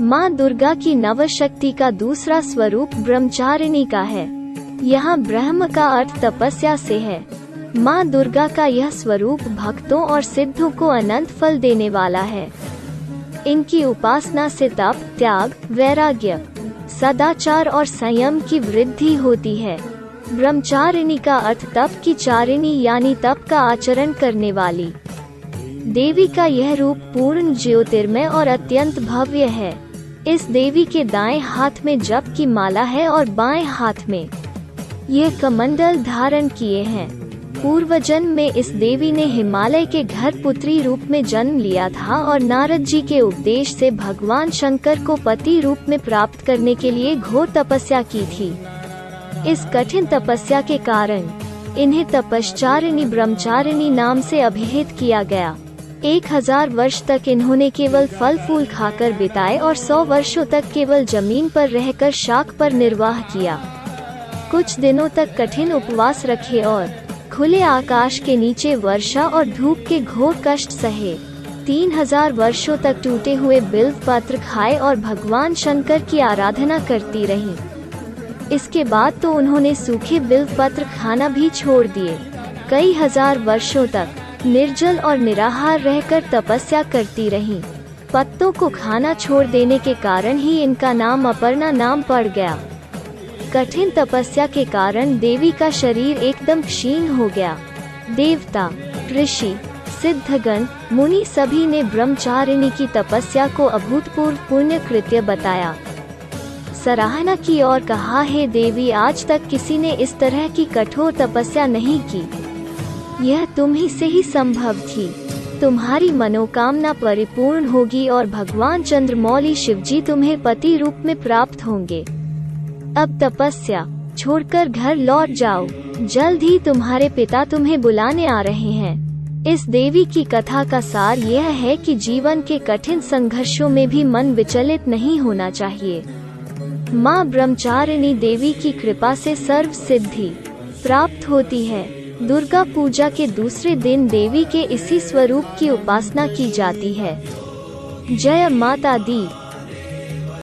माँ दुर्गा की नवशक्ति का दूसरा स्वरूप ब्रह्मचारिणी का है। यहाँ ब्रह्म का अर्थ तपस्या से है। माँ दुर्गा का यह स्वरूप भक्तों और सिद्धों को अनंत फल देने वाला है। इनकी उपासना से तप, त्याग, वैराग्य, सदाचार और संयम की वृद्धि होती है। ब्रह्मचारिणी का अर्थ तप की चारिणी यानी तप का आचरण करने वाली। देवी का यह रूप पूर्ण ज्योतिर्मय और अत्यंत भव्य है। इस देवी के दाएं हाथ में जप की माला है और बाएं हाथ में यह कमंडल धारण किए हैं। पूर्व जन्म में इस देवी ने हिमालय के घर पुत्री रूप में जन्म लिया था और नारद जी के उपदेश से भगवान शंकर को पति रूप में प्राप्त करने के लिए घोर तपस्या की थी। इस कठिन तपस्या के कारण इन्हें तपश्चारिणी ब्रह्मचारिणी नाम से अभिहित किया गया। 1000 वर्ष तक इन्होंने केवल फल फूल खाकर बिताए और 100 वर्षों तक केवल जमीन पर रहकर शाक पर निर्वाह किया। कुछ दिनों तक कठिन उपवास रखे और खुले आकाश के नीचे वर्षा और धूप के घोर कष्ट सहे। 3000 वर्षों तक टूटे हुए बिल्व पत्र खाए और भगवान शंकर की आराधना करती रहीं। इसके बाद तो उन्होंने सूखे बिल्व पत्र खाना भी छोड़ दिए। कई हजार वर्षों तक निर्जल और निराहार रहकर तपस्या करती रहीं। पत्तों को खाना छोड़ देने के कारण ही इनका नाम अपर्णा नाम पड़ गया। कठिन तपस्या के कारण देवी का शरीर एकदम क्षीण हो गया। देवता, ऋषि, सिद्धगण, मुनि सभी ने ब्रह्मचारिणी की तपस्या को अभूतपूर्व पुण्य कृत्य बताया, सराहना की और कहा, हे देवी, आज तक किसी ने इस तरह की कठोर तपस्या नहीं की। यह तुम ही से ही संभव थी। तुम्हारी मनोकामना परिपूर्ण होगी और भगवान चंद्रमौली शिवजी तुम्हें पति रूप में प्राप्त होंगे। अब तपस्या छोड़कर घर लौट जाओ, जल्द ही तुम्हारे पिता तुम्हें बुलाने आ रहे हैं। इस देवी की कथा का सार यह है कि जीवन के कठिन संघर्षों में भी मन विचलित नहीं होना चाहिए। माँ ब्रह्मचारिणी देवी की कृपा से सर्व सिद्धि प्राप्त होती है। दुर्गा पूजा के दूसरे दिन देवी के इसी स्वरूप की उपासना की जाती है। जय माता दी।